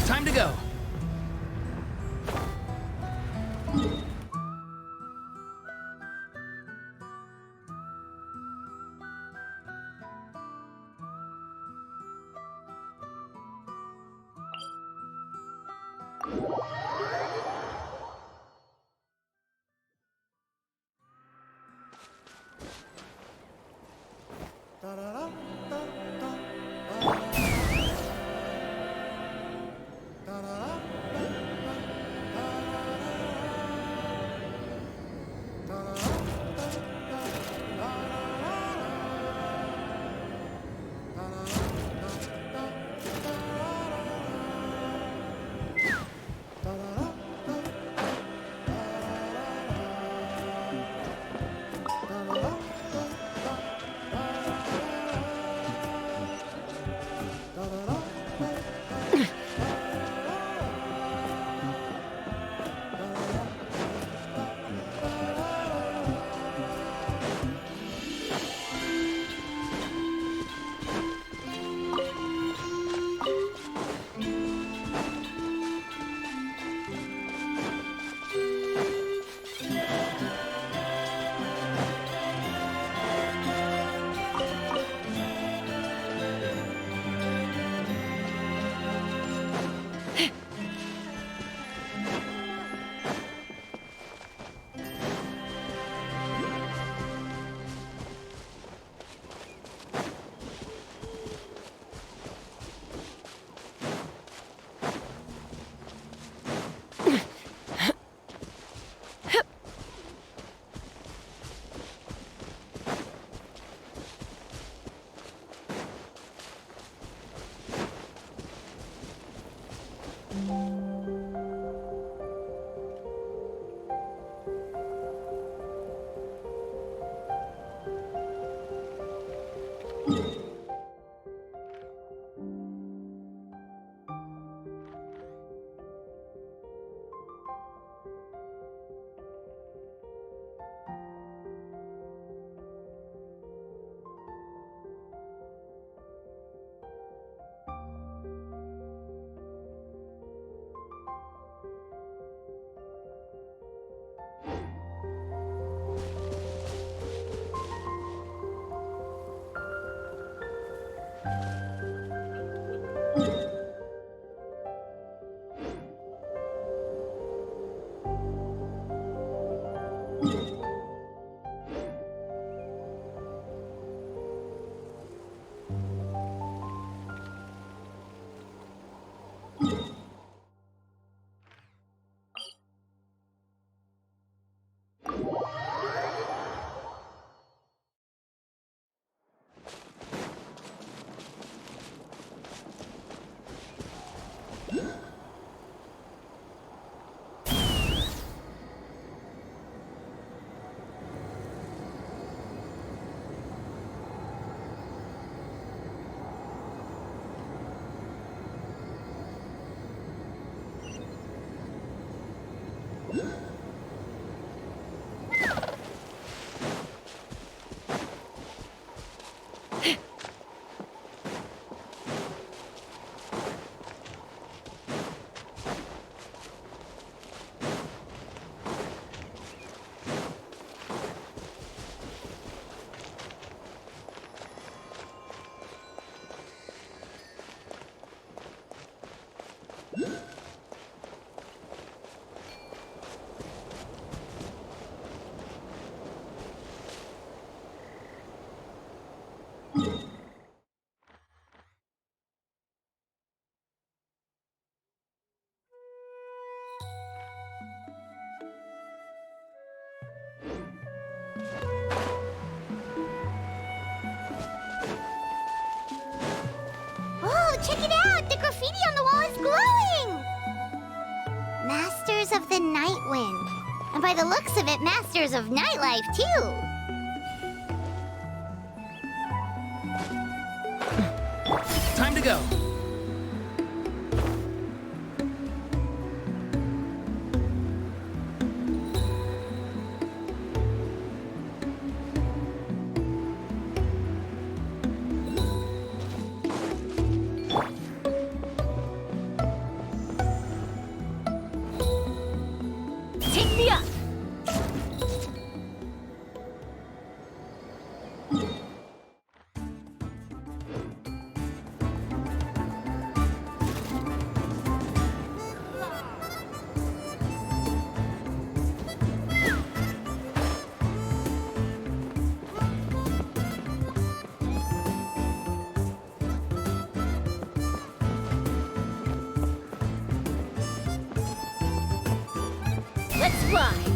Time to go. Check it out! The graffiti on the wall is glowing! Masters of the Night Wind. And by the looks of it, Masters of Nightlife, too. Time to go. Let's fly!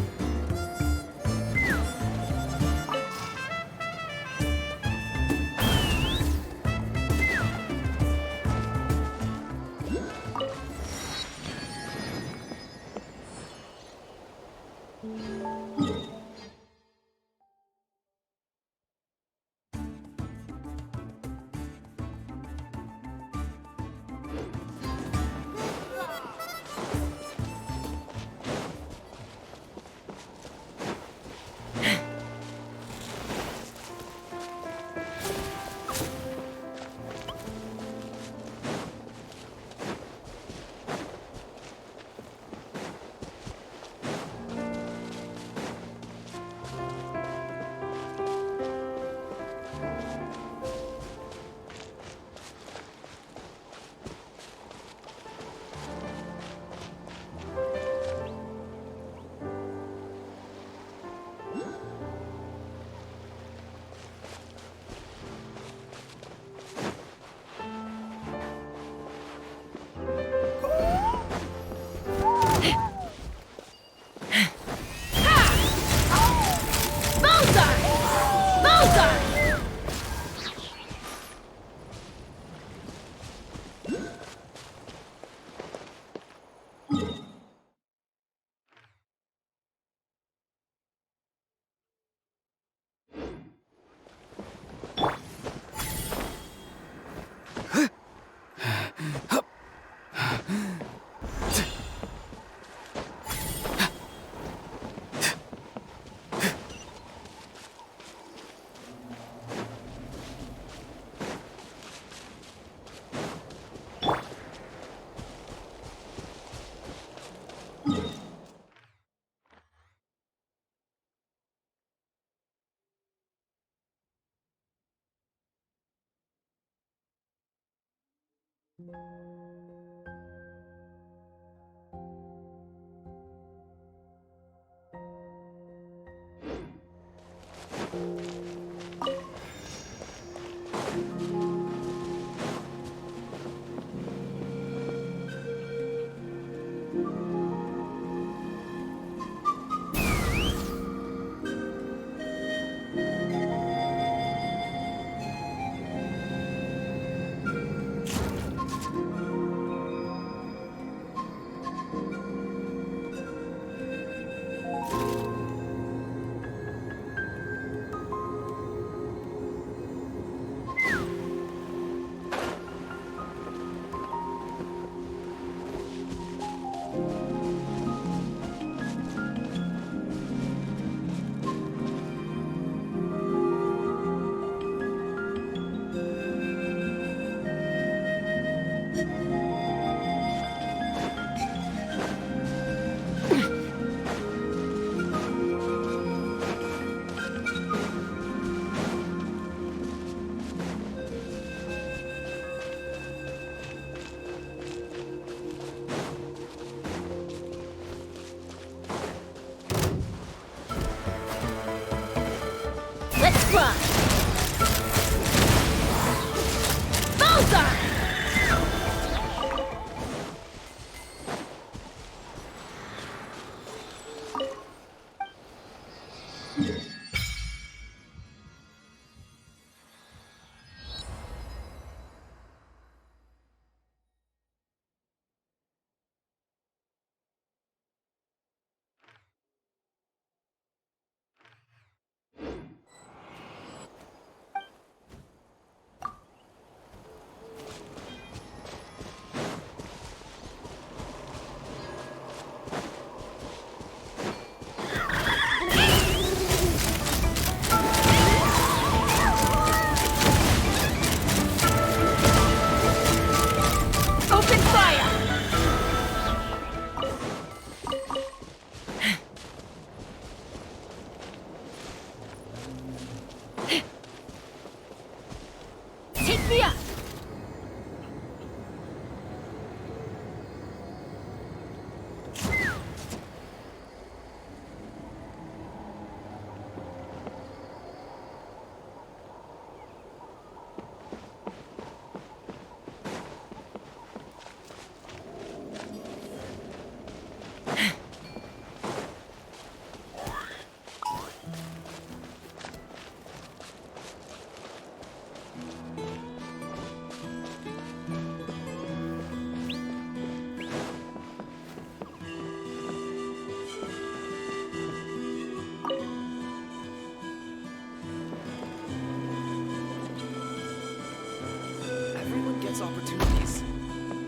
countless opportunities.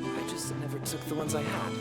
I just never took the ones I had.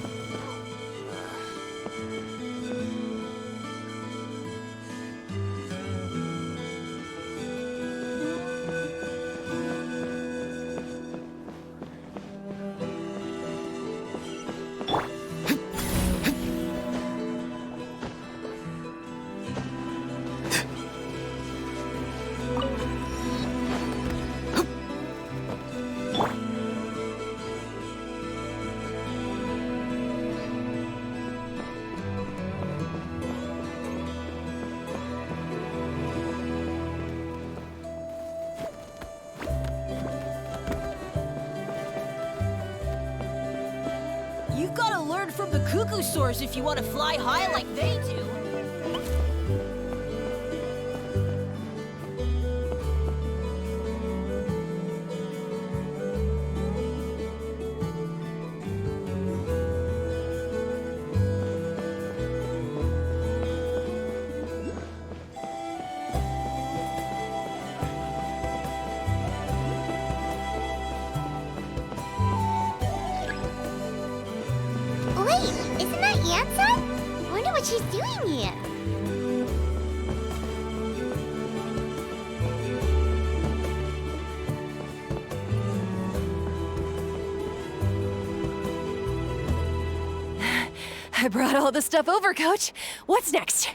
You've got to learn from the cuckoo soars if you want to fly high like they do. Wait, isn't that Yansan? I wonder what she's doing here. I brought all the stuff over, Coach. What's next?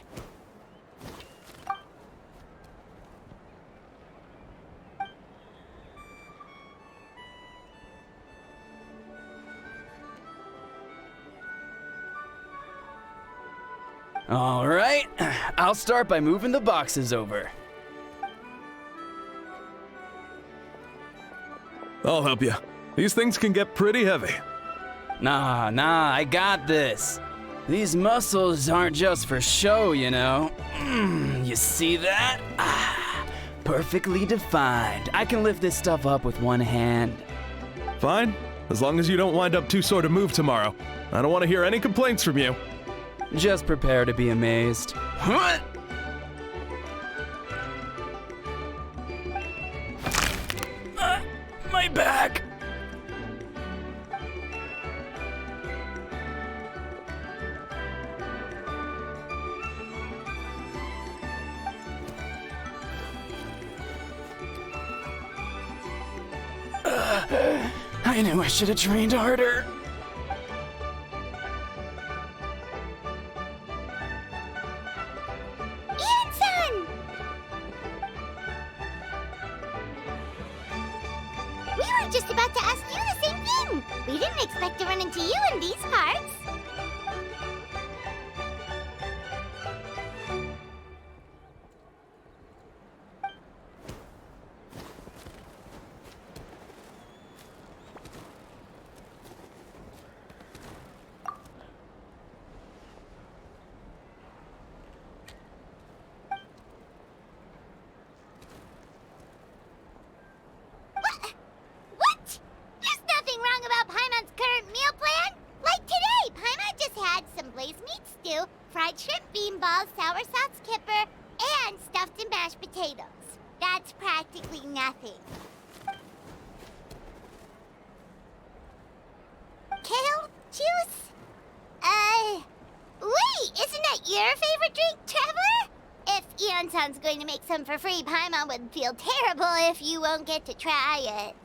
All right, I'll start by moving the boxes over. I'll help you. These things can get pretty heavy. Nah, I got this. These muscles aren't just for show, you know. You see that? Perfectly defined. I can lift this stuff up with one hand. Fine, as long as you don't wind up too sore to move tomorrow. I don't want to hear any complaints from you. Just prepare to be amazed. What? My back. I knew I should have trained harder. Yansan! We were just about to ask you the same thing. We didn't expect to run into you in these parts. What? There's nothing wrong about Paimon's current meal plan. Like today, Paimon just had some blazed meat stew, fried shrimp bean balls, sour sauce kipper, and stuffed and mashed potatoes. That's practically nothing. Kale juice? Wait, isn't that your favorite drink, Traveler? If Eonsan's going to make some for free, Paimon would feel terrible if you won't get to try it.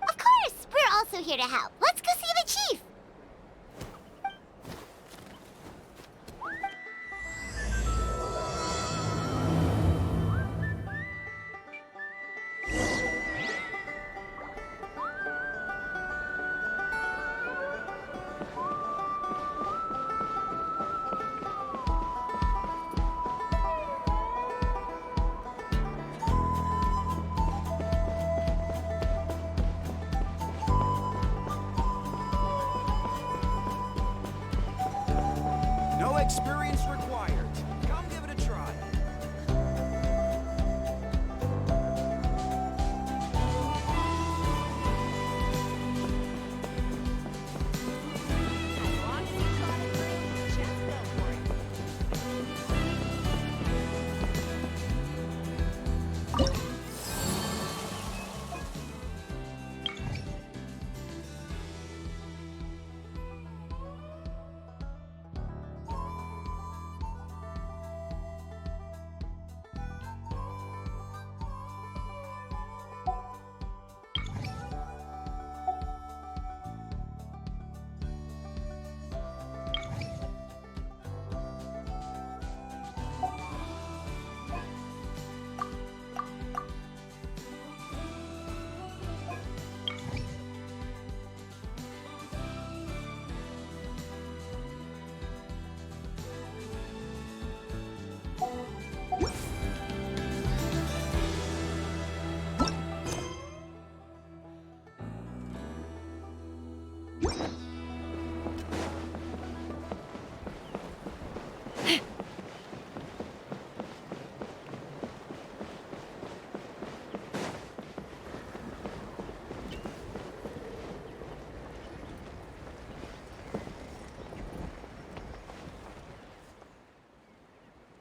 Of course, we're also here to help. Let's go see the chief. No experience required. Come give it a try.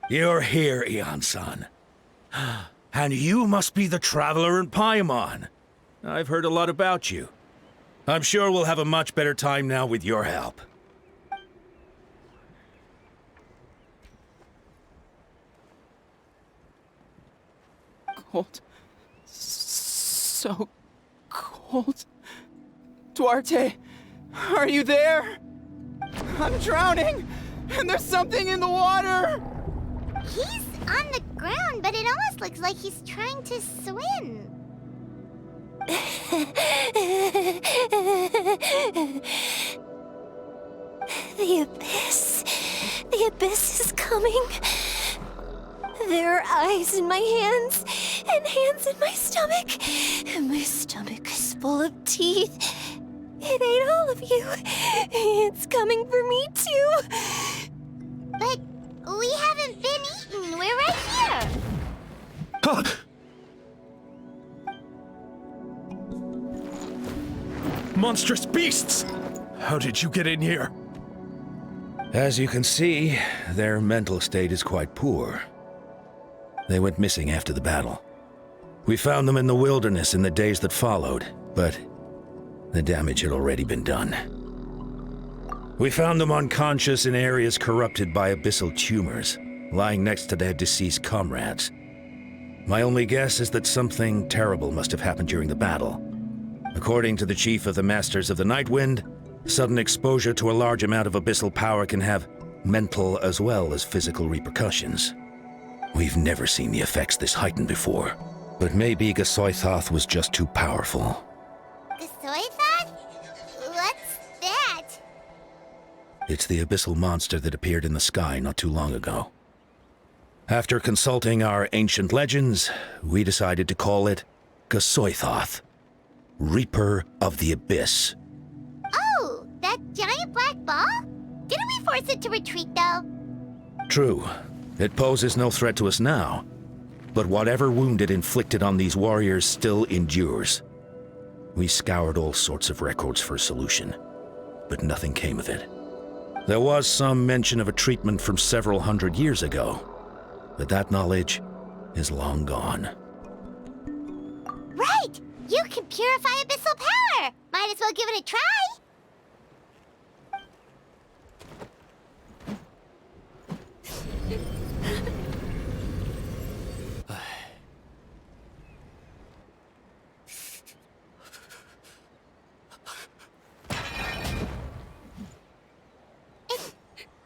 You're here, Eon-san. And you must be the traveler in Paimon. I've heard a lot about you. I'm sure we'll have a much better time now with your help. Cold. So cold. Duarte, are you there? I'm drowning, and there's something in the water! He's on the ground, but it almost looks like he's trying to swim. The abyss. The abyss is coming. There are eyes in my hands, and hands in my stomach. And my stomach is full of teeth. It ate all of you. It's coming for me, too. But we haven't been eaten. We're right here. Monstrous beasts! How did you get in here? As you can see, their mental state is quite poor. They went missing after the battle. We found them in the wilderness in the days that followed, but the damage had already been done. We found them unconscious in areas corrupted by abyssal tumors, lying next to their deceased comrades. My only guess is that something terrible must have happened during the battle. According to the chief of the Masters of the Nightwind, sudden exposure to a large amount of abyssal power can have mental as well as physical repercussions. We've never seen the effects this heightened before, but maybe Gasoithoth was just too powerful. Gasoithoth? What's that? It's the abyssal monster that appeared in the sky not too long ago. After consulting our ancient legends, we decided to call it Gasoithoth, Reaper of the Abyss. Oh, that giant black ball? Didn't we force it to retreat, though? True. It poses no threat to us now, but whatever wound it inflicted on these warriors still endures. We scoured all sorts of records for a solution, but nothing came of it. There was some mention of a treatment from several hundred years ago, but that knowledge is long gone. Right! You can purify abyssal power! Might as well give it a try!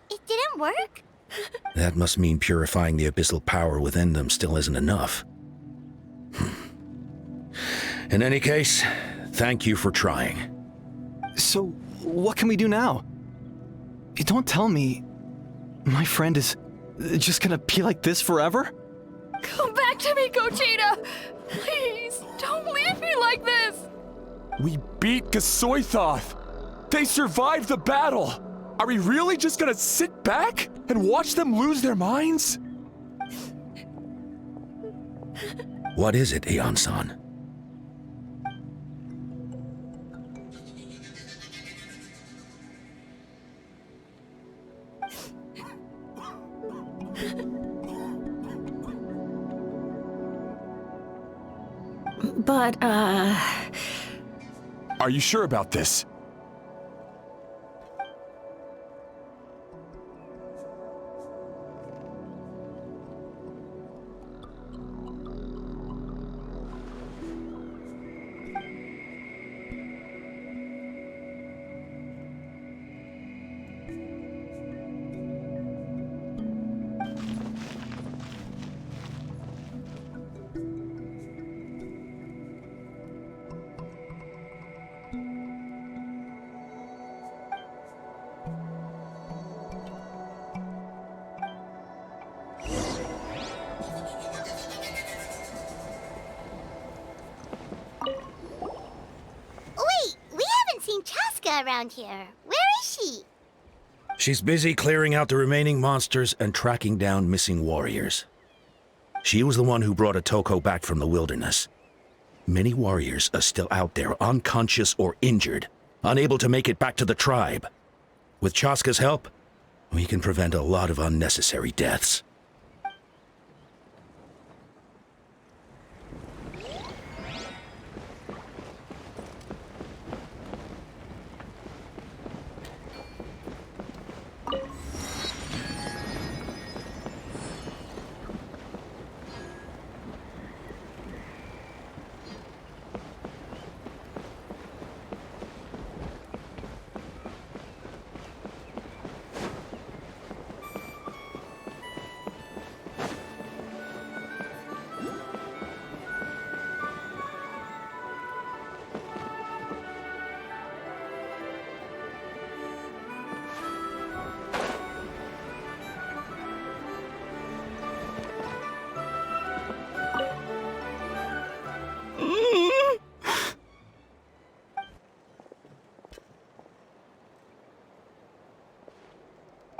It didn't work? That must mean purifying the abyssal power within them still isn't enough. In any case, thank you for trying. So, what can we do now? You don't tell me my friend is just gonna be like this forever? Come back to me, Gogeta! Please, don't leave me like this! We beat Gasoithoth! They survived the battle! Are we really just gonna sit back and watch them lose their minds? What is it, Eon-san? But, Are you sure about this? Wait, we haven't seen Chaska around here. Where is she? She's busy clearing out the remaining monsters and tracking down missing warriors. She was the one who brought Otoko back from the wilderness. Many warriors are still out there, unconscious or injured, unable to make it back to the tribe. With Chaska's help, we can prevent a lot of unnecessary deaths.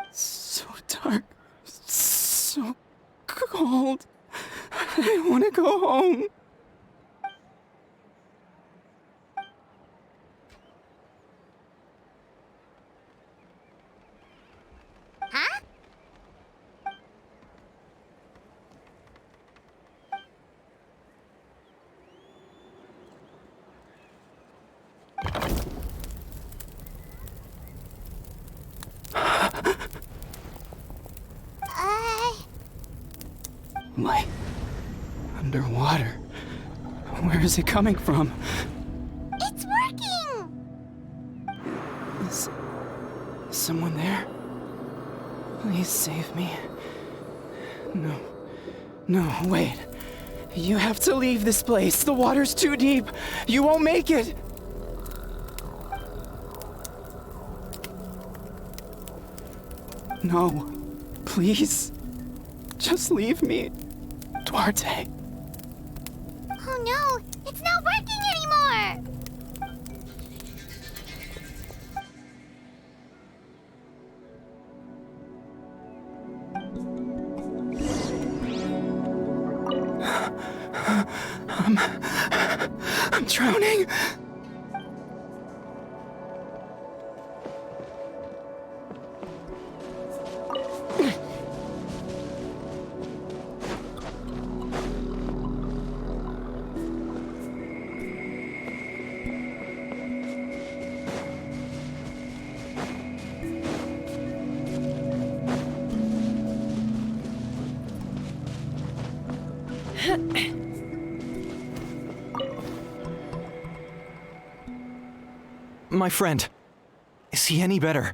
So dark, so cold. I want to go home. Huh? Light. Underwater. Where is it coming from? It's working! Is someone there? Please save me. No. No, wait. You have to leave this place. The water's too deep. You won't make it. No. Please. Just leave me. Duarte. Oh no, it's not working anymore! I'm drowning. My friend, is he any better?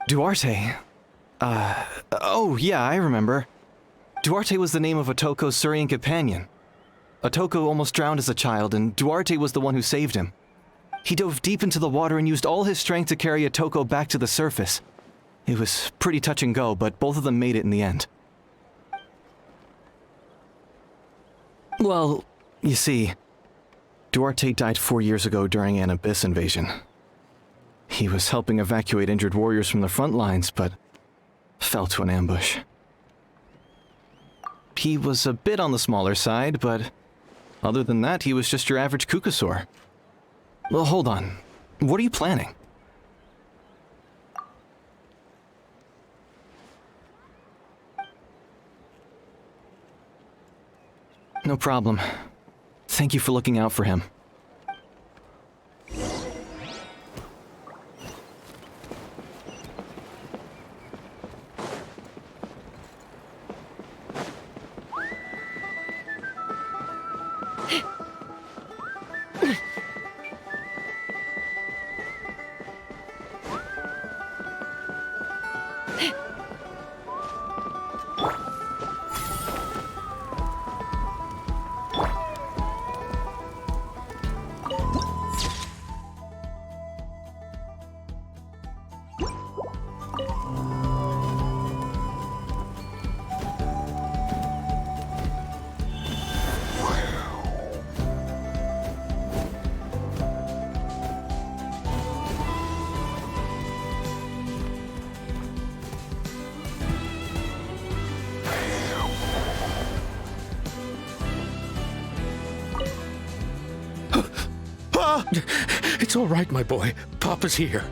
Duarte? Oh yeah, I remember. Duarte was the name of Otoko's Surian companion. Otoko almost drowned as a child, and Duarte was the one who saved him. He dove deep into the water and used all his strength to carry Otoko back to the surface. It was pretty touch and go, but both of them made it in the end. Well, you see, Duarte died 4 years ago during an Abyss invasion. He was helping evacuate injured warriors from the front lines, but fell to an ambush. He was a bit on the smaller side, but other than that, he was just your average Kukasaur. Well, hold on. What are you planning? No problem. Thank you for looking out for him. It's all right, my boy. Papa's here.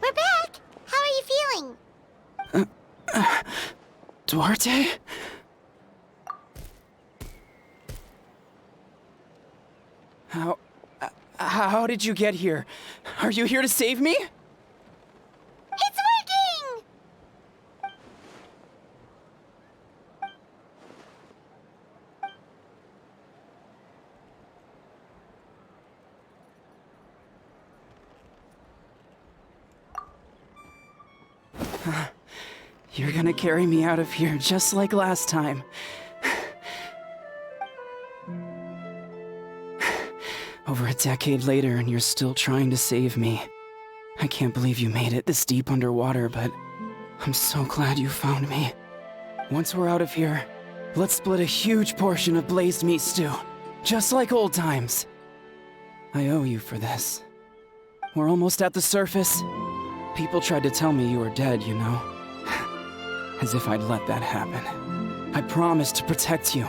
We're back! How are you feeling? Duarte? How did you get here? Are you here to save me? It's working! You're gonna carry me out of here just like last time. Over a decade later, and you're still trying to save me. I can't believe you made it this deep underwater, but I'm so glad you found me. Once we're out of here, let's split a huge portion of blazed meat stew, just like old times. I owe you for this. We're almost at the surface. People tried to tell me you were dead, you know. As if I'd let that happen. I promised to protect you.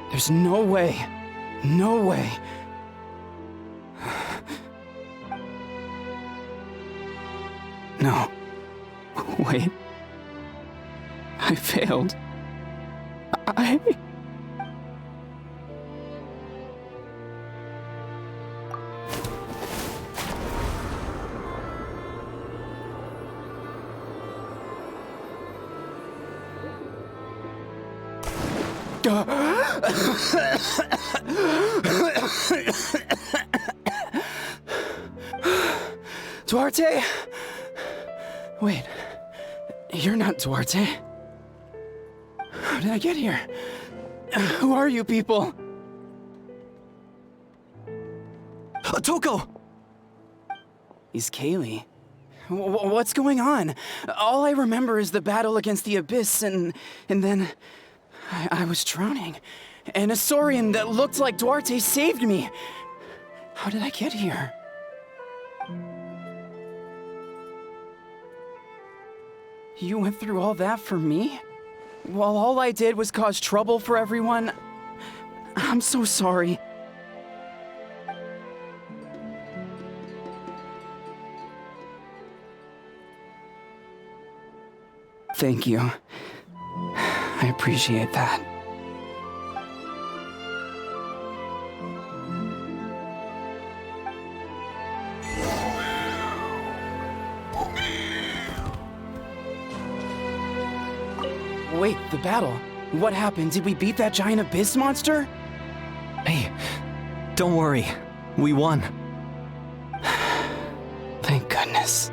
There's no way. No way. No. Wait. I failed. Duarte? Wait, you're not Duarte. How did I get here? Who are you people? Toko! He's Kaylee. What's going on? All I remember is the battle against the Abyss, and then I was drowning. And a Saurian that looked like Duarte saved me. How did I get here? You went through all that for me? While all I did was cause trouble for everyone? I'm so sorry. Thank you. I appreciate that. Wait, the battle. What happened? Did we beat that giant abyss monster? Hey, don't worry. We won. Thank goodness.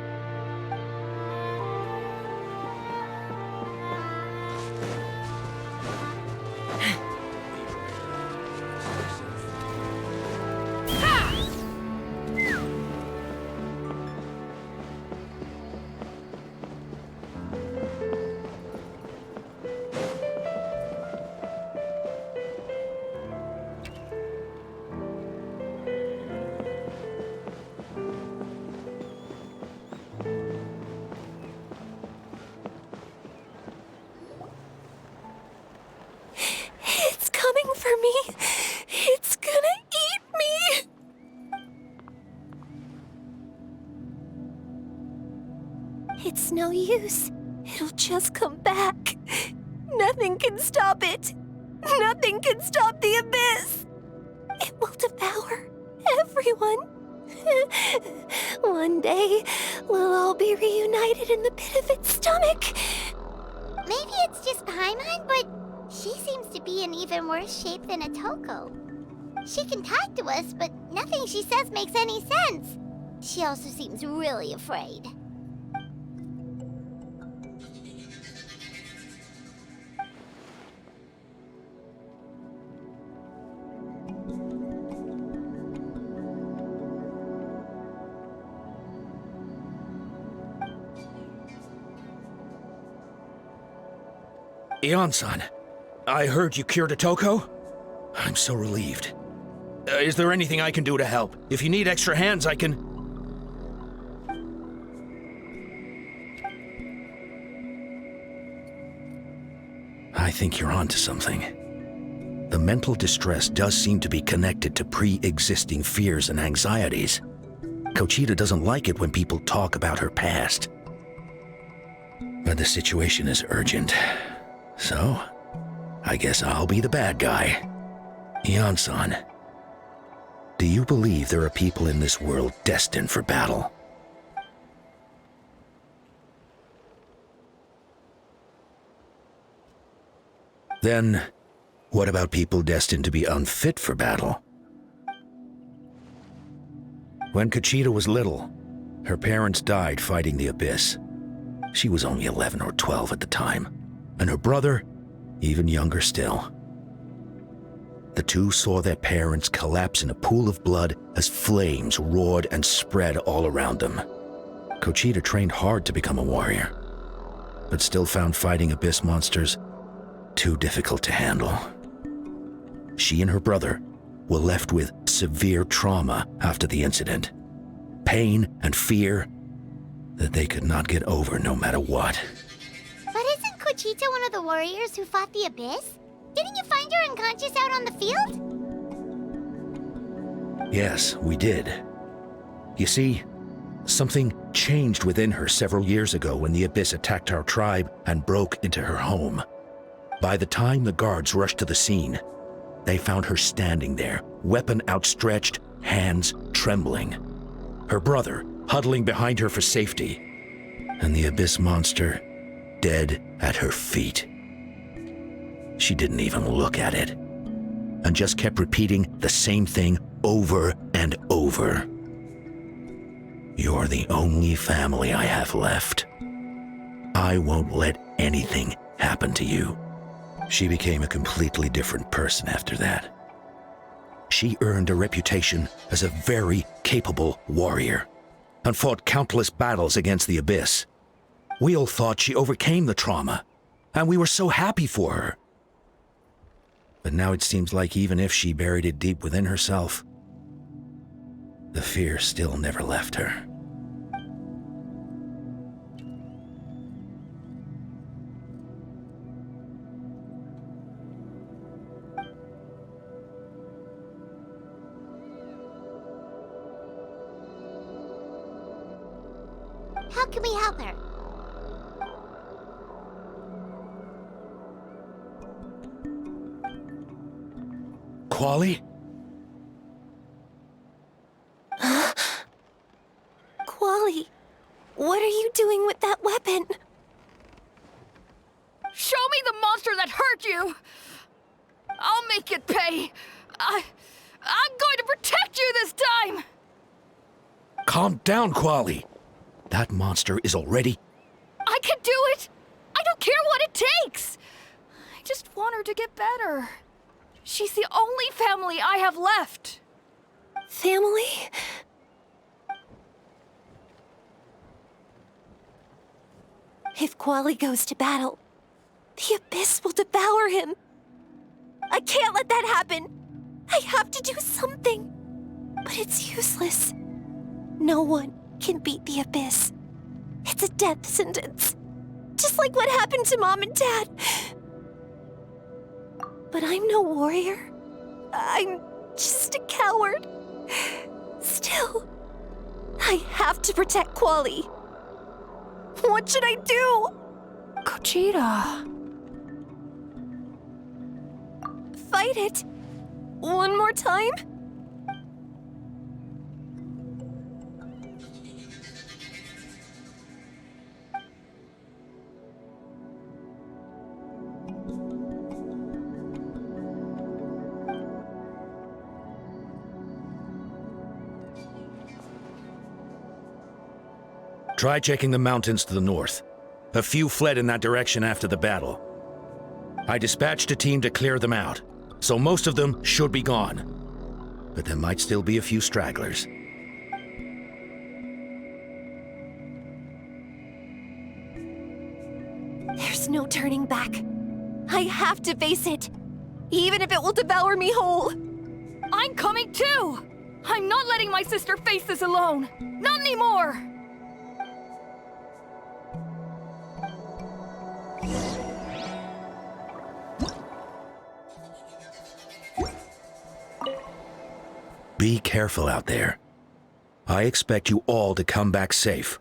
no use. It'll just come back. Nothing can stop it. Nothing can stop the abyss. It will devour everyone. One day, we'll all be reunited in the pit of its stomach. Maybe it's just Paimon, but she seems to be in even worse shape than Otoko. She can talk to us, but nothing she says makes any sense. She also seems really afraid. Ion-san, I heard you cured Otoko? I'm so relieved. Is there anything I can do to help? If you need extra hands, I can... I think you're onto something. The mental distress does seem to be connected to pre-existing fears and anxieties. Kochita doesn't like it when people talk about her past. But the situation is urgent. So, I guess I'll be the bad guy. Ion-san, do you believe there are people in this world destined for battle? Then, what about people destined to be unfit for battle? When Kochita was little, her parents died fighting the abyss. She was only 11 or 12 at the time. And her brother, even younger still. The two saw their parents collapse in a pool of blood as flames roared and spread all around them. Kochita trained hard to become a warrior, but still found fighting abyss monsters too difficult to handle. She and her brother were left with severe trauma after the incident. Pain and fear that they could not get over no matter what. But isn't Kochita one of the warriors who fought the abyss? Didn't you find her unconscious out on the field? Yes, we did. You see, something changed within her several years ago when the abyss attacked our tribe and broke into her home. By the time the guards rushed to the scene, they found her standing there, weapon outstretched, hands trembling. Her brother huddling behind her for safety, and the abyss monster dead at her feet. She didn't even look at it, and just kept repeating the same thing over and over. You're the only family I have left. I won't let anything happen to you. She became a completely different person after that. She earned a reputation as a very capable warrior, and fought countless battles against the abyss. We all thought she overcame the trauma, and we were so happy for her. But now it seems like even if she buried it deep within herself, the fear still never left her. How can we help her? Quali? Quali, what are you doing with that weapon? Show me the monster that hurt you! I'll make it pay! I'm going to protect you this time! Calm down, Quali. That monster is already... I can do it! I don't care what it takes! I just want her to get better. She's the only family I have left. Family? If Quali goes to battle, the abyss will devour him. I can't let that happen. I have to do something. But it's useless. No one can beat the abyss. It's a death sentence. Just like what happened to Mom and Dad. But I'm no warrior. I'm just a coward. Still, I have to protect Quali. What should I do? Gogeta. Fight it. One more time? Try checking the mountains to the north. A few fled in that direction after the battle. I dispatched a team to clear them out, so most of them should be gone. But there might still be a few stragglers. There's no turning back. I have to face it, even if it will devour me whole. I'm coming too! I'm not letting my sister face this alone! Not anymore! Be careful out there. I expect you all to come back safe.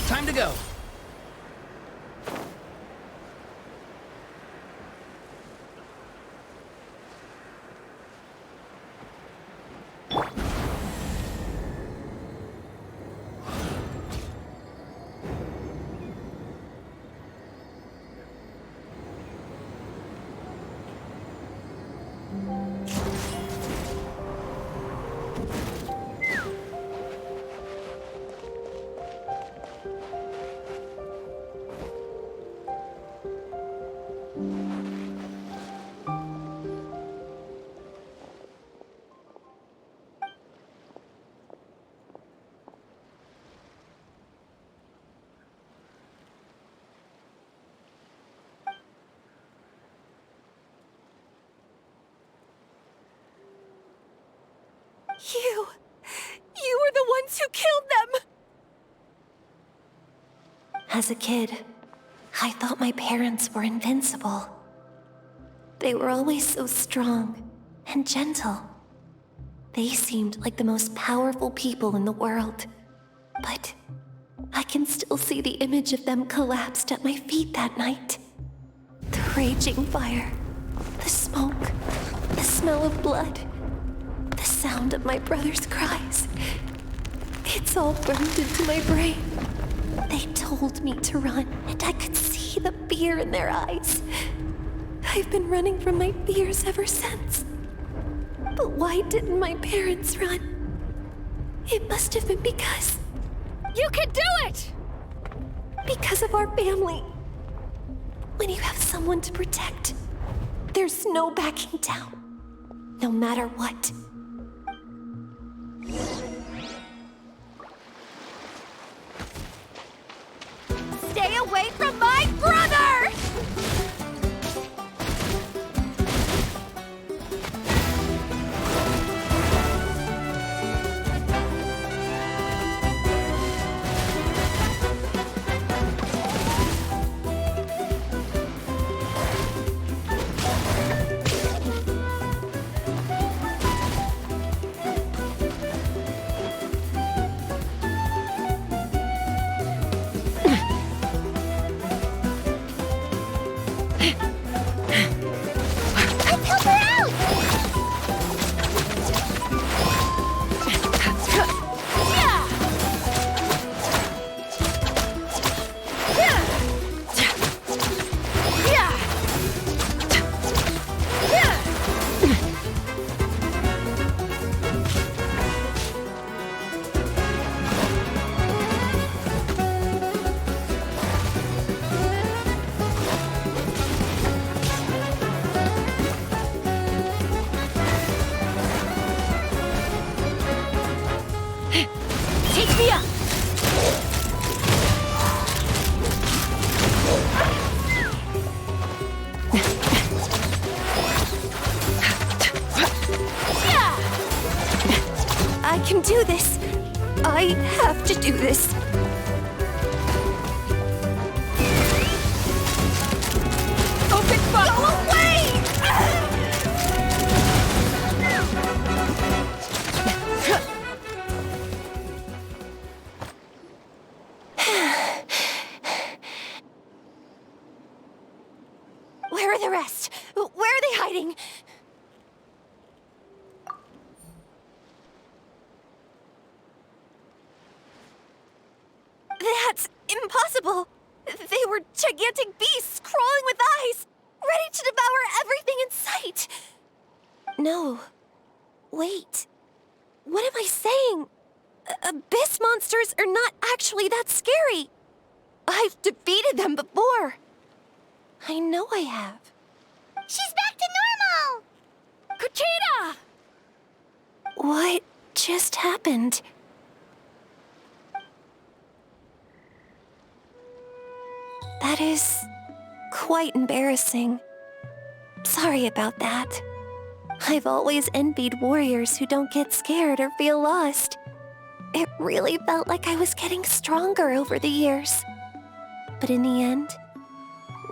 Time to go. You were the ones who killed them! As a kid, I thought my parents were invincible. They were always so strong and gentle. They seemed like the most powerful people in the world. But I can still see the image of them collapsed at my feet that night. The raging fire, the smoke, the smell of blood, the sound of my brother's cries. It's all burned into my brain. They told me to run, and I could see the fear in their eyes. I've been running from my fears ever since. But why didn't my parents run? It must have been because... You can do it! Because of our family. When you have someone to protect, there's no backing down, no matter what. Stay away from my brother! this. Open fire! Go away! Where are the rest? Where are they hiding? That's impossible! They were gigantic beasts crawling with eyes, ready to devour everything in sight! No. Wait. What am I saying? Abyss monsters are not actually that scary. I've defeated them before. I know I have. She's back to normal! Kuchita! What just happened? That is quite embarrassing. Sorry about that. I've always envied warriors who don't get scared or feel lost. It really felt like I was getting stronger over the years. But in the end,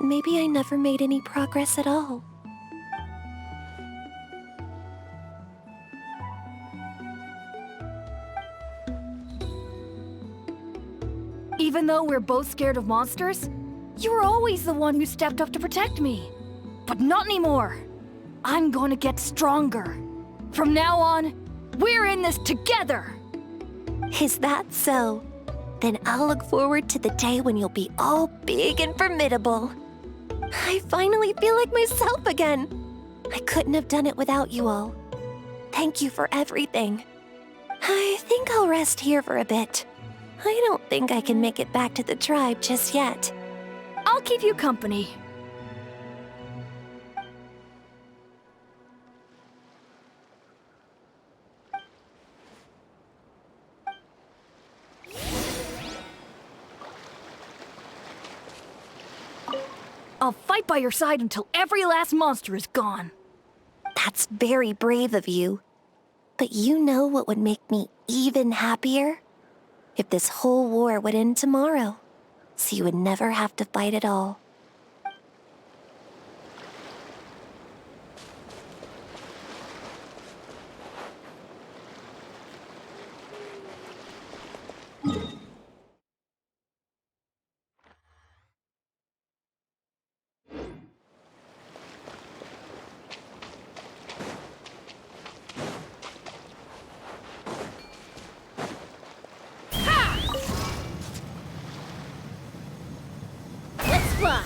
maybe I never made any progress at all. Even though we're both scared of monsters, you were always the one who stepped up to protect me. But not anymore. I'm going to get stronger. From now on, we're in this together. Is that so? Then I'll look forward to the day when you'll be all big and formidable. I finally feel like myself again. I couldn't have done it without you all. Thank you for everything. I think I'll rest here for a bit. I don't think I can make it back to the tribe just yet. I'll keep you company. I'll fight by your side until every last monster is gone. That's very brave of you. But you know what would make me even happier? If this whole war would end tomorrow, so you would never have to fight at all. Let's fly!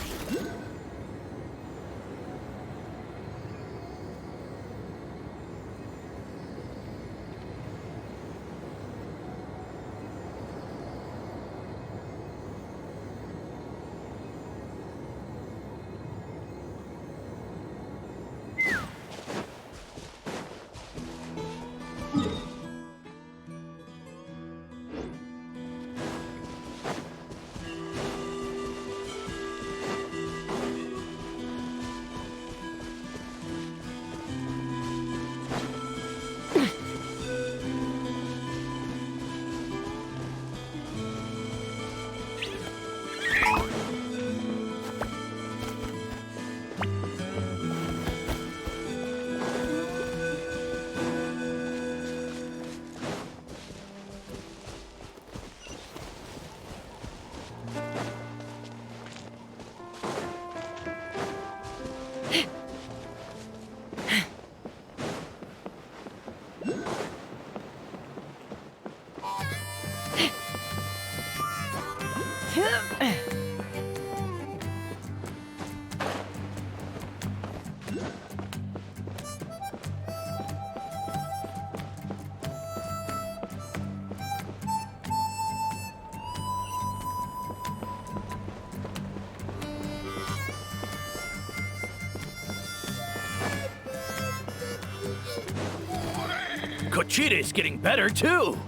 Kuchita's getting better too.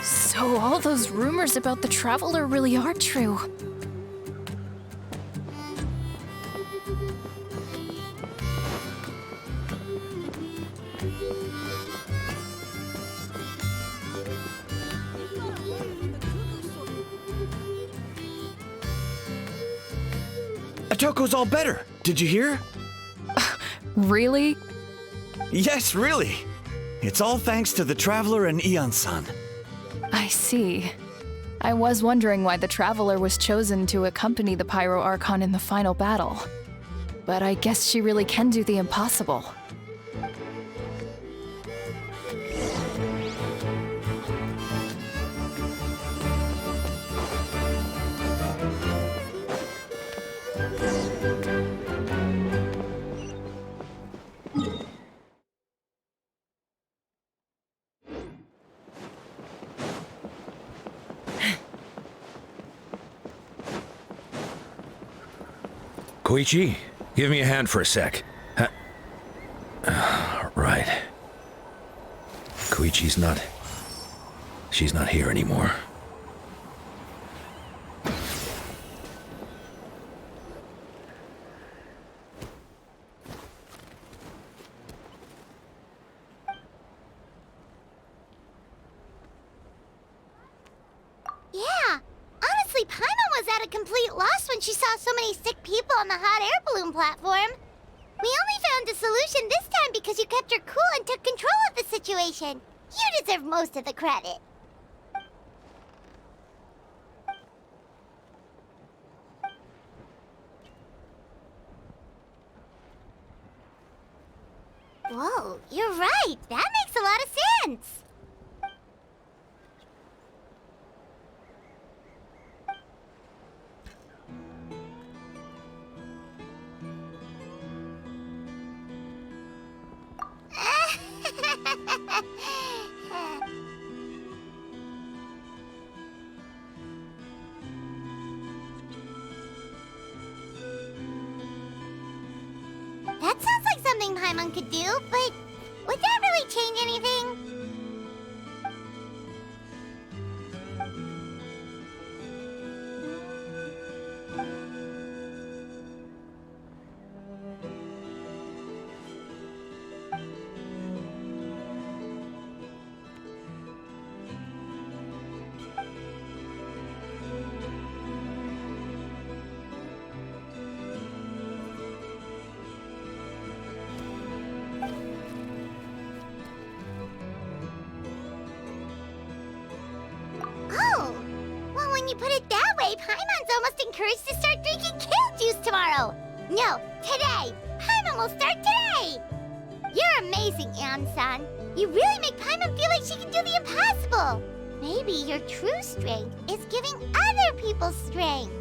So all those rumors about the Traveler really are true. Otoko's all better. Did you hear? Really? Yes, really. It's all thanks to the Traveler and Eon-san. I see. I was wondering why the Traveler was chosen to accompany the Pyro Archon in the final battle. But I guess she really can do the impossible. Koichi, give me a hand for a sec. Right. Koichi's not... She's not here anymore. Yeah, honestly, Paimon was at a complete loss when she saw so many sick people on the hot air balloon platform. We only found a solution this time because you kept her cool and took control of the situation. You deserve most of the credit. Whoa, you're right. That makes a lot of sense. That sounds like something Paimon could do, but would that really change anything? Oh, well, when you put it that way, Paimon's almost encouraged to start drinking kale juice tomorrow. No, today. Paimon will start today. You're amazing, Eon-san. You really make Paimon feel like she can do the impossible. Maybe your true strength is giving other people strength.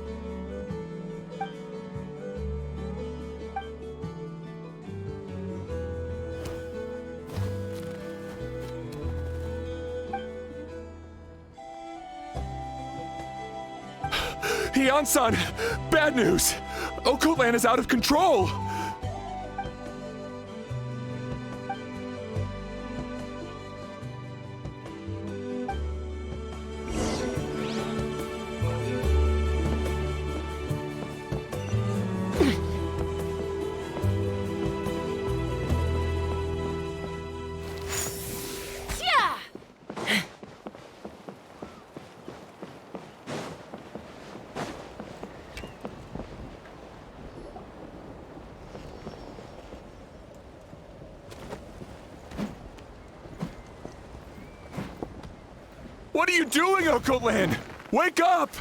Eon-san! Bad news! Okotland is out of control! What are you doing, Okotland? Wake up!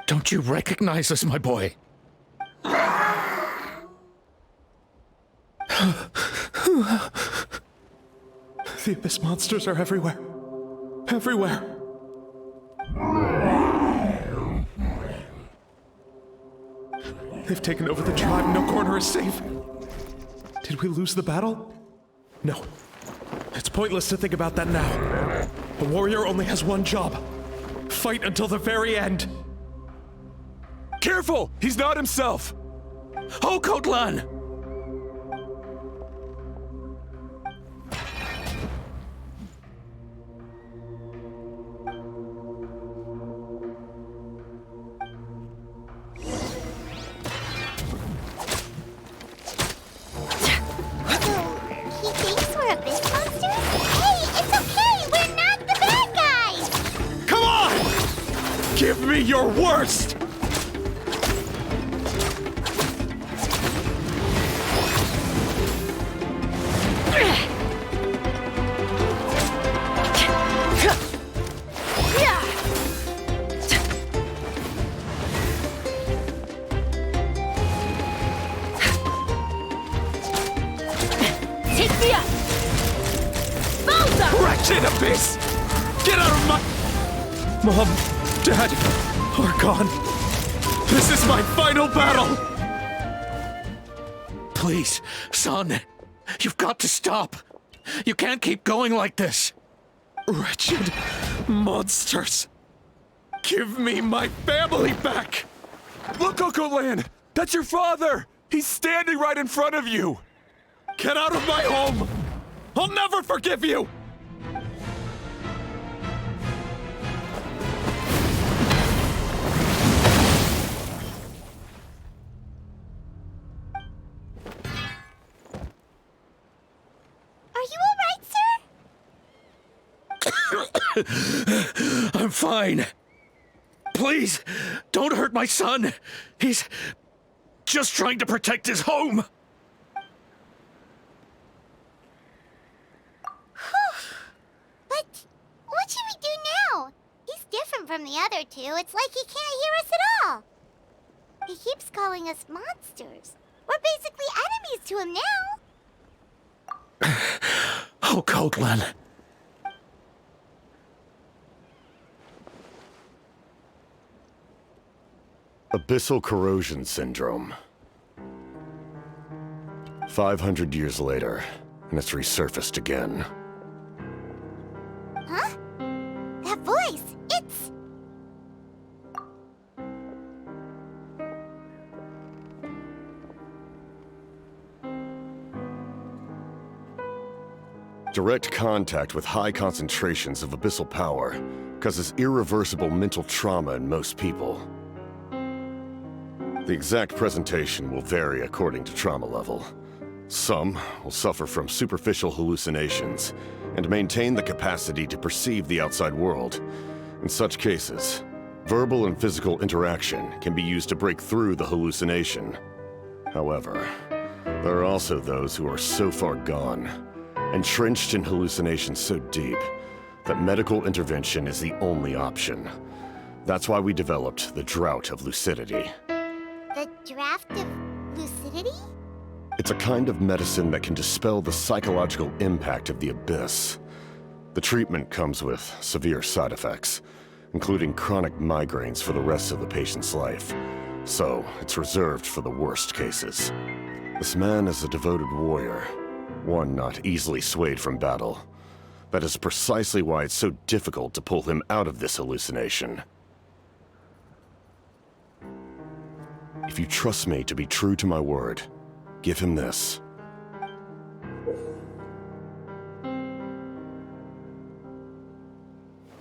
Don't you recognize us, my boy? The Abyss monsters are everywhere. Everywhere. They've taken over the tribe. No corner is safe. Did we lose the battle? No. It's pointless to think about that now. A warrior only has one job. Fight until the very end. Careful! He's not himself! Okotlan! So, he thinks we're Abyss me your worst! Wretched abyss! Get out of my... Mom, Dad, are gone. This is my final battle! Please, son, you've got to stop. You can't keep going like this. Wretched monsters! Give me my family back! Look, Uncle Lan! That's your father! He's standing right in front of you! Get out of my home! I'll never forgive you! Are you alright, sir? I'm fine. Please, don't hurt my son. He's just trying to protect his home. But what should we do now? He's different from the other two. It's like he can't hear us at all. He keeps calling us monsters. We're basically enemies to him now. Oh, Natlan. Abyssal corrosion syndrome. 500 years later, and it's resurfaced again. Huh? That voice! It's... Direct contact with high concentrations of abyssal power causes irreversible mental trauma in most people. The exact presentation will vary according to trauma level. Some will suffer from superficial hallucinations and maintain the capacity to perceive the outside world. In such cases, verbal and physical interaction can be used to break through the hallucination. However, there are also those who are so far gone, entrenched in hallucinations so deep, that medical intervention is the only option. That's why we developed the Drought of Lucidity. the draft of lucidity? It's a kind of medicine that can dispel the psychological impact of the abyss. The treatment comes with severe side effects, including chronic migraines for the rest of the patient's life. So, it's reserved for the worst cases. This man is a devoted warrior, one not easily swayed from battle. That is precisely why it's so difficult to pull him out of this hallucination. If you trust me to be true to my word, give him this.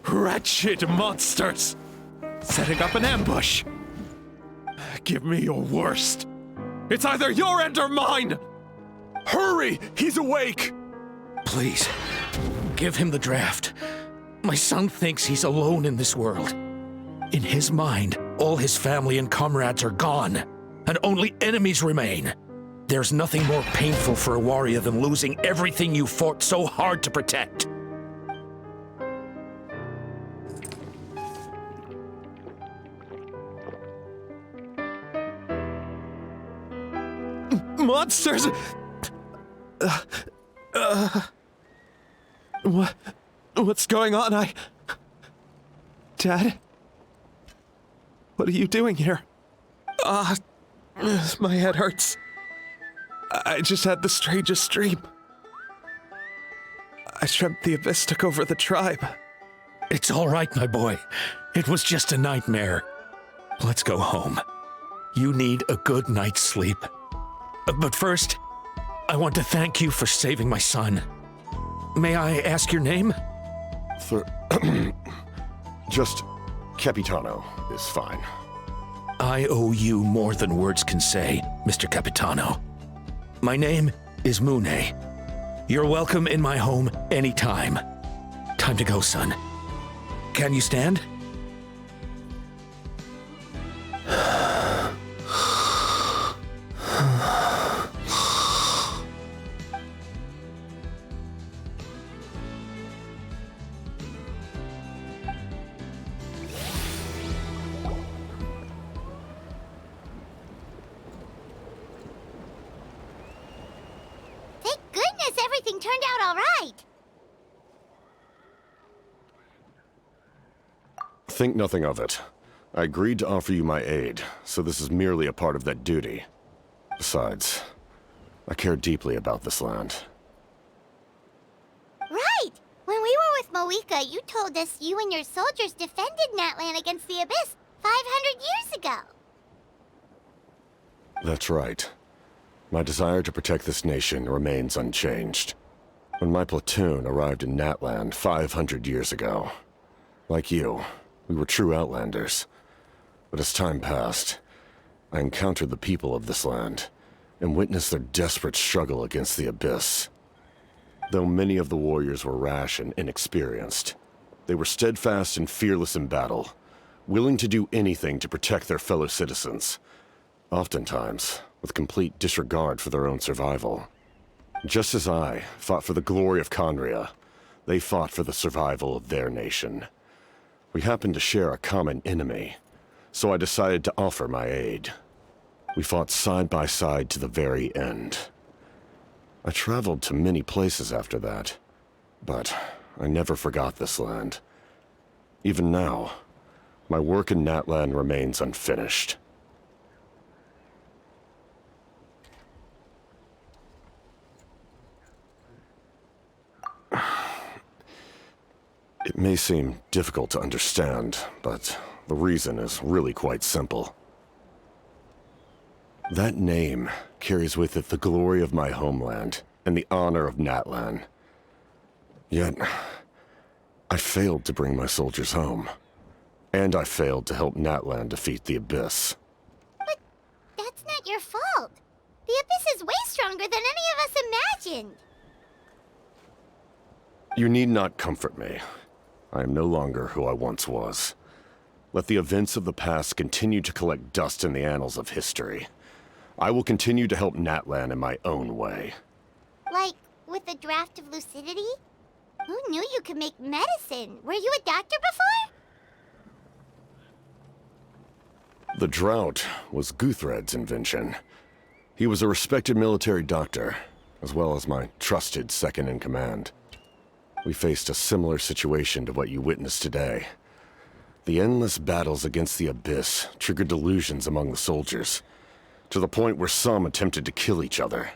Wretched monsters! Setting up an ambush! Give me your worst. It's either your end or mine! Hurry! He's awake! Please, give him the draft. My son thinks he's alone in this world. In his mind, all his family and comrades are gone, and only enemies remain. There's nothing more painful for a warrior than losing everything you fought so hard to protect. Monsters! What's going on? Dad? What are you doing here? My head hurts. I just had the strangest dream. I dreamt the Abyss took over the tribe. It's all right, my boy. It was just a nightmare. Let's go home. You need a good night's sleep. But first, I want to thank you for saving my son. May I ask your name? Just Capitano is fine. I owe you more than words can say, Mr. Capitano. My name is Mune. You're welcome in my home anytime. Time to go, son. Can you stand? as everything turned out all right. Think nothing of it. I agreed to offer you my aid, so this is merely a part of that duty. Besides, I care deeply about this land. Right! When we were with Moika, you told us you and your soldiers defended Natlan against the Abyss 500 years ago. That's right. My desire to protect this nation remains unchanged. When my platoon arrived in Natlan 500 years ago, like you, we were true outlanders. But as time passed, I encountered the people of this land and witnessed their desperate struggle against the Abyss. Though many of the warriors were rash and inexperienced, they were steadfast and fearless in battle, willing to do anything to protect their fellow citizens, oftentimes with complete disregard for their own survival. Just as I fought for the glory of Conria, they fought for the survival of their nation. We happened to share a common enemy, so I decided to offer my aid. We fought side by side to the very end. I traveled to many places after that, but I never forgot this land. Even now, my work in Natlan remains unfinished. It may seem difficult to understand, but the reason is really quite simple. That name carries with it the glory of my homeland and the honor of Natlan. Yet, I failed to bring my soldiers home. And I failed to help Natlan defeat the Abyss. But that's not your fault. The Abyss is way stronger than any of us imagined. You need not comfort me. I am no longer who I once was. Let the events of the past continue to collect dust in the annals of history. I will continue to help Natlan in my own way. Like, with the draft of lucidity? Who knew you could make medicine? Were you a doctor before? The drought was Guthred's invention. He was a respected military doctor, as well as my trusted second-in-command. We faced a similar situation to what you witnessed today. The endless battles against the Abyss triggered delusions among the soldiers, to the point where some attempted to kill each other.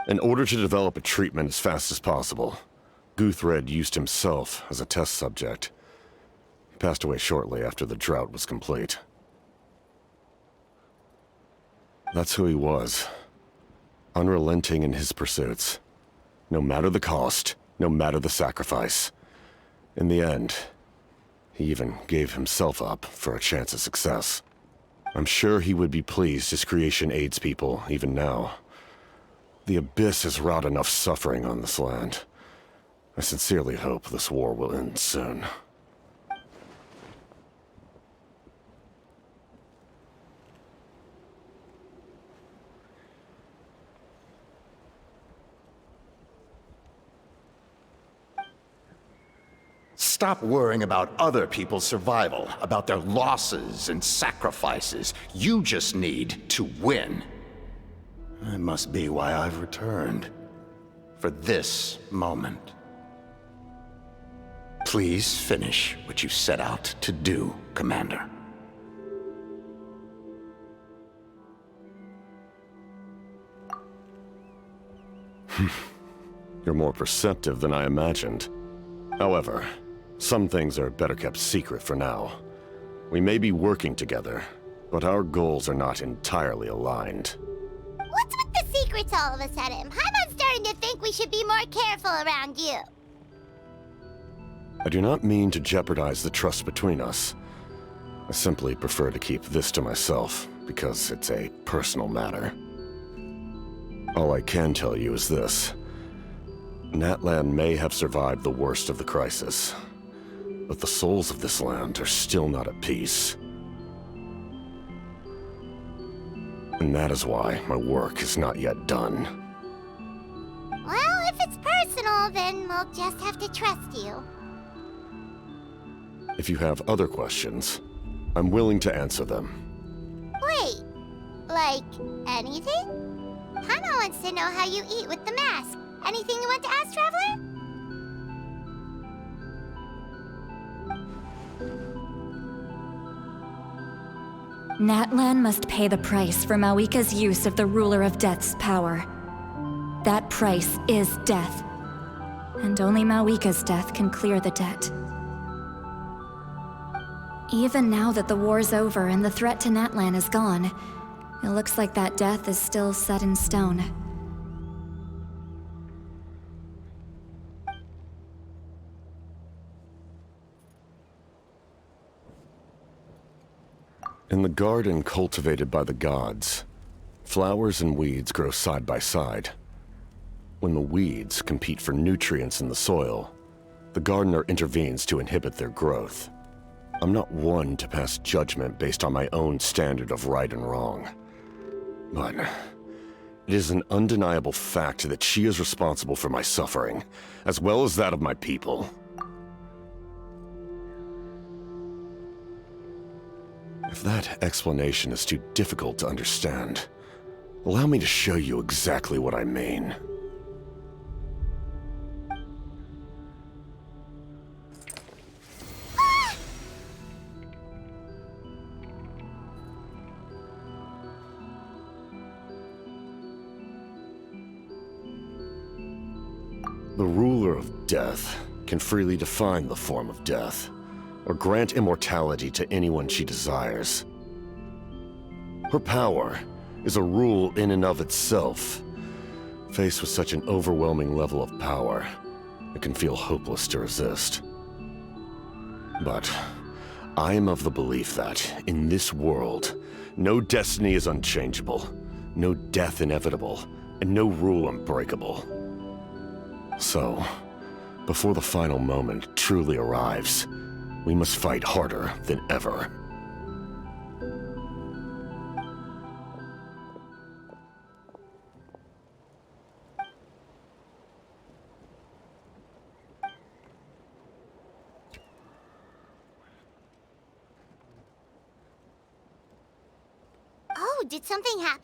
In order to develop a treatment as fast as possible, Guthred used himself as a test subject. He passed away shortly after the drought was complete. That's who he was. Unrelenting in his pursuits. No matter the cost, no matter the sacrifice. In the end, he even gave himself up for a chance at success. I'm sure he would be pleased his creation aids people, even now. The Abyss has wrought enough suffering on this land. I sincerely hope this war will end soon. Stop worrying about other people's survival, about their losses and sacrifices. You just need to win. That must be why I've returned. For this moment. Please finish what you set out to do, Commander. You're more perceptive than I imagined. However, some things are better kept secret for now. We may be working together, but our goals are not entirely aligned. What's with the secrets all of a sudden? Paimon's starting to think we should be more careful around you. I do not mean to jeopardize the trust between us. I simply prefer to keep this to myself, because it's a personal matter. All I can tell you is this. Natlan may have survived the worst of the crisis, but the souls of this land are still not at peace. And that is why my work is not yet done. Well, if it's personal, then we'll just have to trust you. If you have other questions, I'm willing to answer them. Wait, like anything? Paimon wants to know how you eat with the mask. Anything you want to ask, Traveler? Natlan must pay the price for Mawika's use of the Ruler of Death's power. That price is death. And only Mawika's death can clear the debt. Even now that the war's over and the threat to Natlan is gone, it looks like that death is still set in stone. In the garden cultivated by the gods, flowers and weeds grow side by side. When the weeds compete for nutrients in the soil, the gardener intervenes to inhibit their growth. I'm not one to pass judgment based on my own standard of right and wrong. But it is an undeniable fact that she is responsible for my suffering, as well as that of my people. If that explanation is too difficult to understand, allow me to show you exactly what I mean. The ruler of death can freely define the form of death, or grant immortality to anyone she desires. Her power is a rule in and of itself. Faced with such an overwhelming level of power, it can feel hopeless to resist. But I am of the belief that, in this world, no destiny is unchangeable, no death inevitable, and no rule unbreakable. So, before the final moment truly arrives, we must fight harder than ever. Oh, did something happen?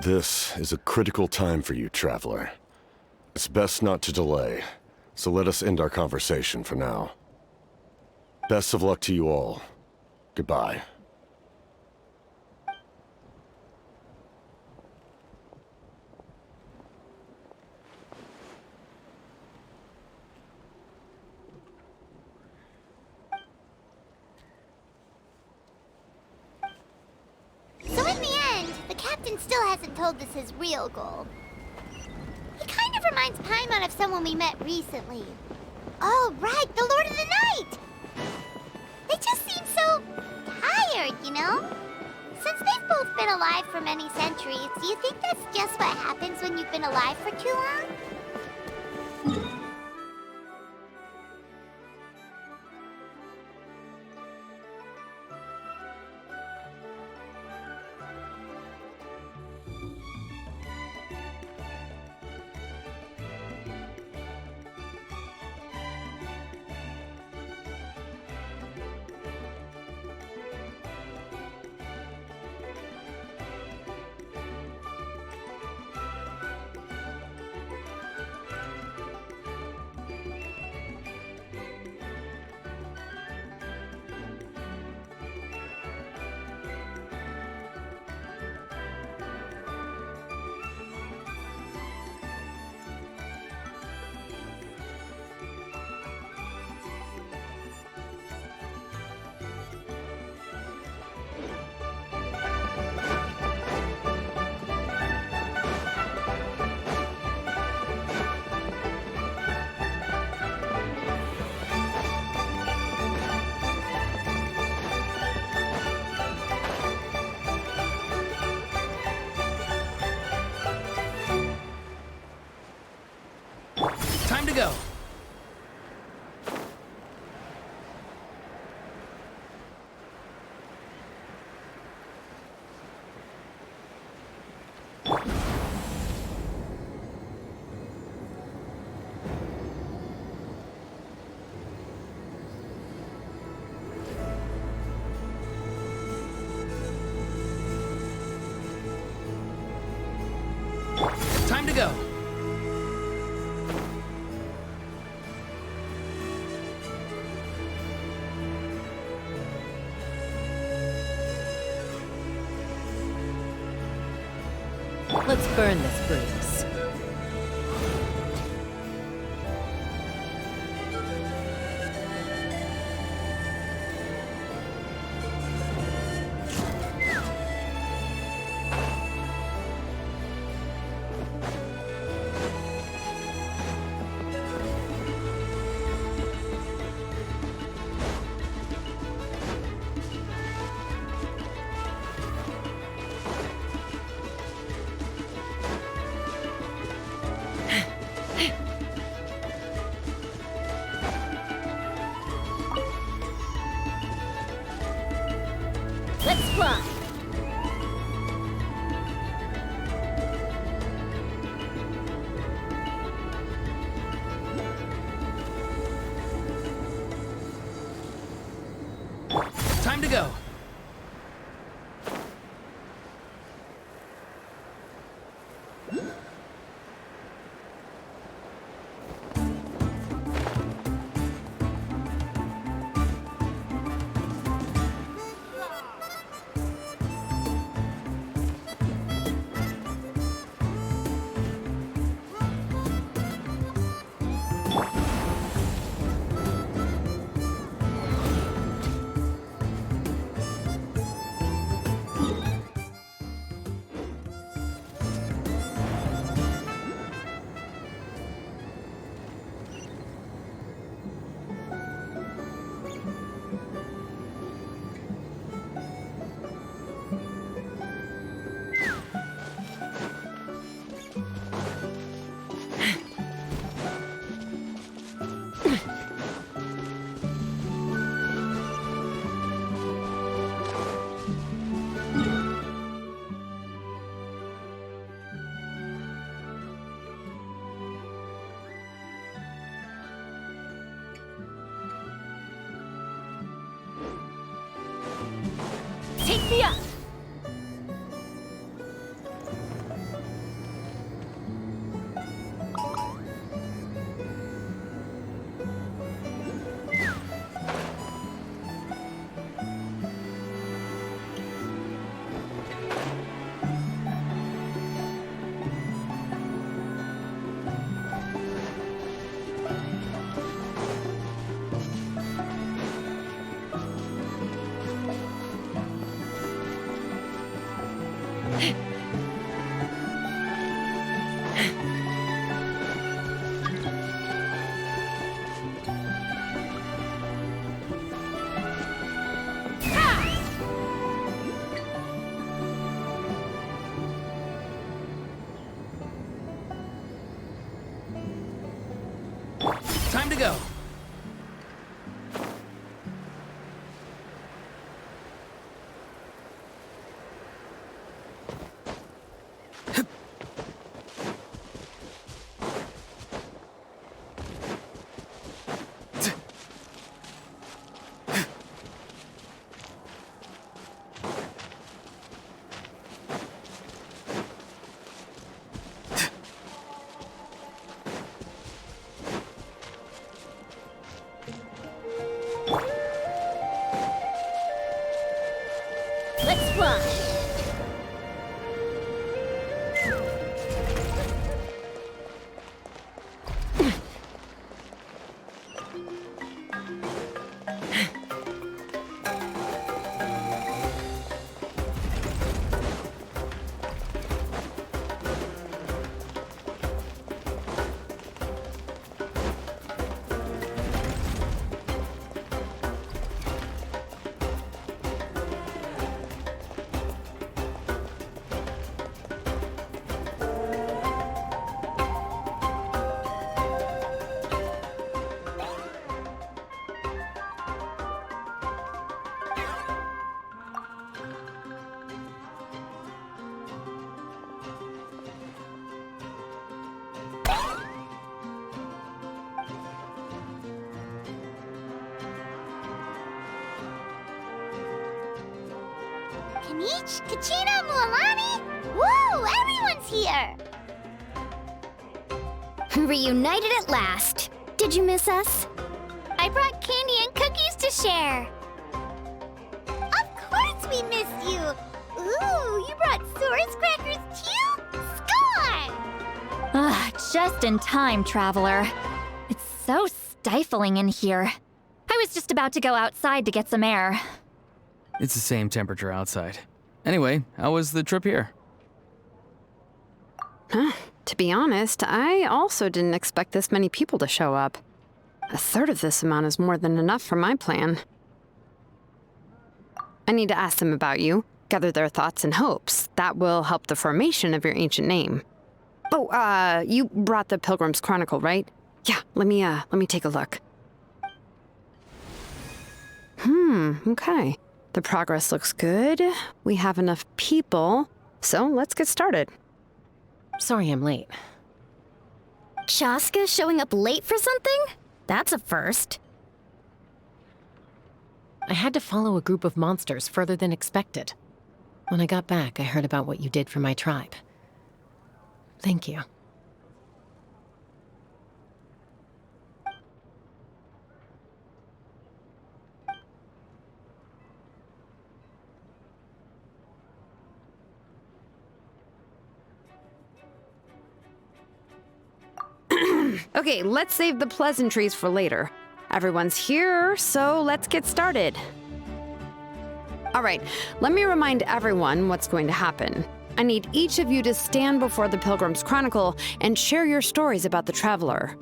This is a critical time for you, Traveler. It's best not to delay, so let us end our conversation for now. Best of luck to you all. Goodbye. So in the end, the captain still hasn't told us his real goal. He kind of reminds Paimon of someone we met recently. Oh, right, the Lord of the Night! They just seem so tired, you know? Since they've both been alive for many centuries, do you think that's just what happens when you've been alive for too long? Let's burn this bruise. Let's fly. Time to go. Take me up! Time to go. Let's fly. Kanich, Kachina, Mualani? Woo! Everyone's here! Reunited at last. Did you miss us? I brought candy and cookies to share. Of course we missed you! Ooh, you brought Source crackers too? Just in time, Traveler. It's so stifling in here. I was just about to go outside to get some air. It's the same temperature outside. Anyway, how was the trip here? To be honest, I also didn't expect this many people to show up. A third of this amount is more than enough for my plan. I need to ask them about you, gather their thoughts and hopes. That will help the formation of your ancient name. Oh, you brought the Pilgrim's Chronicle, right? Yeah, let me take a look. Okay. The progress looks good. We have enough people, so let's get started. Sorry I'm late. Chaska showing up late for something? That's a first. I had to follow a group of monsters further than expected. When I got back, I heard about what you did for my tribe. Thank you. Okay, let's save the pleasantries for later. Everyone's here, so let's get started. All right, let me remind everyone what's going to happen. I need each of you to stand before the Pilgrim's Chronicle and share your stories about the Traveler.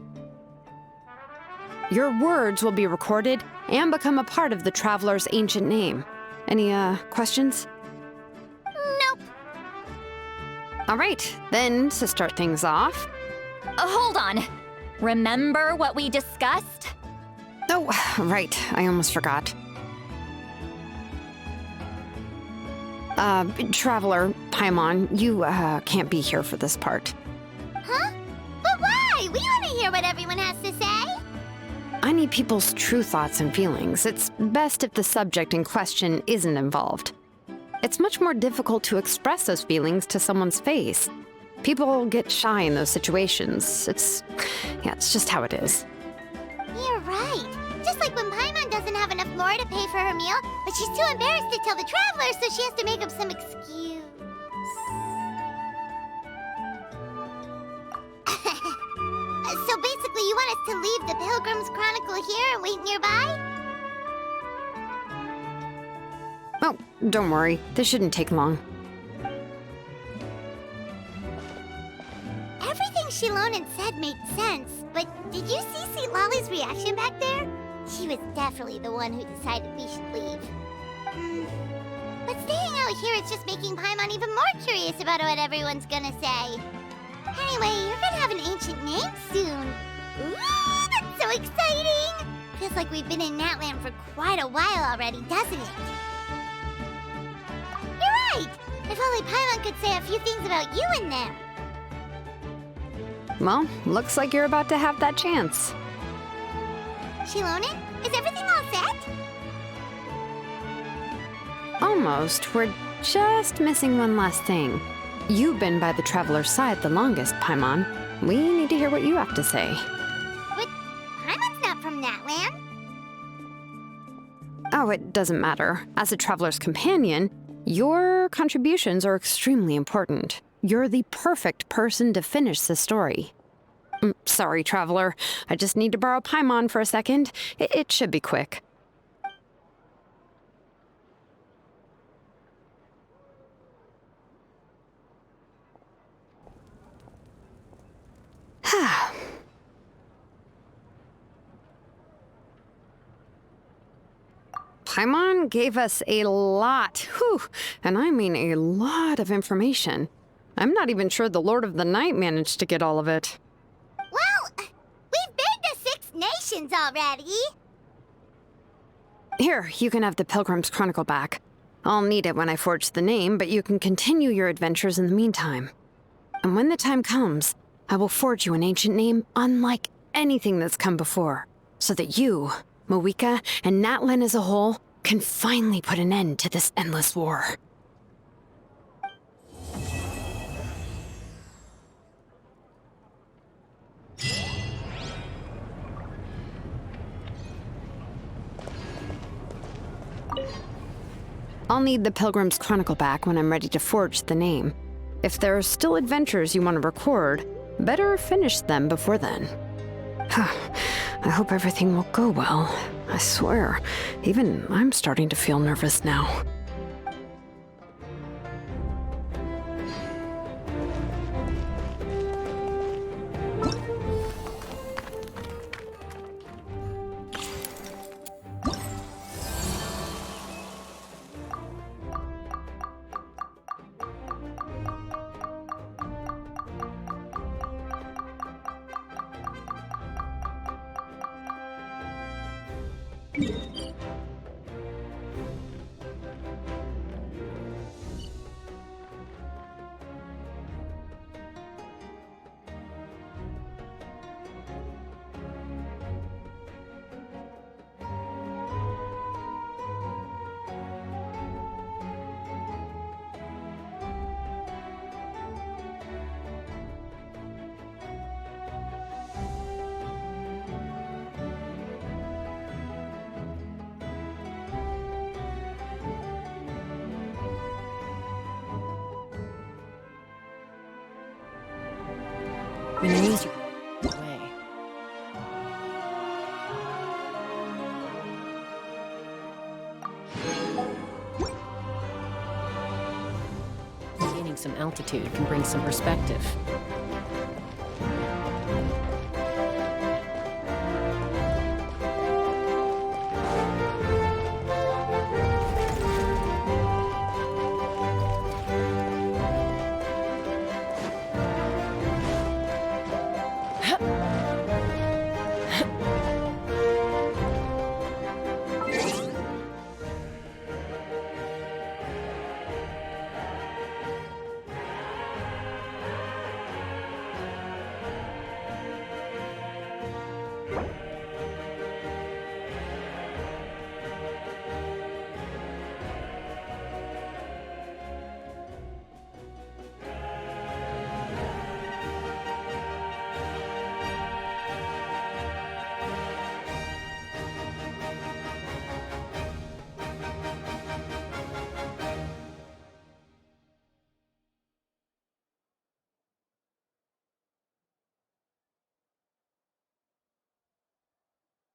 Your words will be recorded and become a part of the Traveler's ancient name. Any, questions? Nope. All right, then, to start things off... Hold on. Remember what we discussed? Oh, right, I almost forgot. Traveler, Paimon, you, can't be here for this part. Huh? But why? We want to hear what everyone has to say. I need people's true thoughts and feelings. It's best if the subject in question isn't involved. It's much more difficult to express those feelings to someone's face. People get shy in those situations. It's just how it is. You're right. Just like when Paimon doesn't have enough lore to pay for her meal, but she's too embarrassed to tell the Traveler, so she has to make up some excuse. So basically, you want us to leave the Pilgrim's Chronicle here and wait nearby? Oh, don't worry. This shouldn't take long. Everything Shilonen said made sense, but did you see Lolly's reaction back there? She was definitely the one who decided we should leave. But staying out here is just making Paimon even more curious about what everyone's gonna say. Anyway, you're gonna have an ancient name soon. Ooh, that's so exciting! Feels like we've been in Natlan for quite a while already, doesn't it? You're right! If only Paimon could say a few things about you in there. Well, looks like you're about to have that chance. Shilonen, is everything all set? Almost. We're just missing one last thing. You've been by the Traveler's side the longest, Paimon. We need to hear what you have to say. But Paimon's not from Natlan. Oh, it doesn't matter. As a Traveler's companion, your contributions are extremely important. You're the perfect person to finish the story. Sorry, Traveler. I just need to borrow Paimon for a second. It should be quick. Paimon gave us a lot, and I mean a lot of information. I'm not even sure the Lord of the Night managed to get all of it. Well, we've been to 6 nations already. Here, you can have the Pilgrim's Chronicle back. I'll need it when I forge the name, but you can continue your adventures in the meantime. And when the time comes, I will forge you an ancient name unlike anything that's come before, so that you, Moika, and Natlan as a whole can finally put an end to this endless war. I'll need the Pilgrim's Chronicle back when I'm ready to forge the name. If there are still adventures you want to record, Better finish them before then. I hope everything will go well. I swear, even I'm starting to feel nervous now. When you use your way. Gaining some altitude can bring some perspective.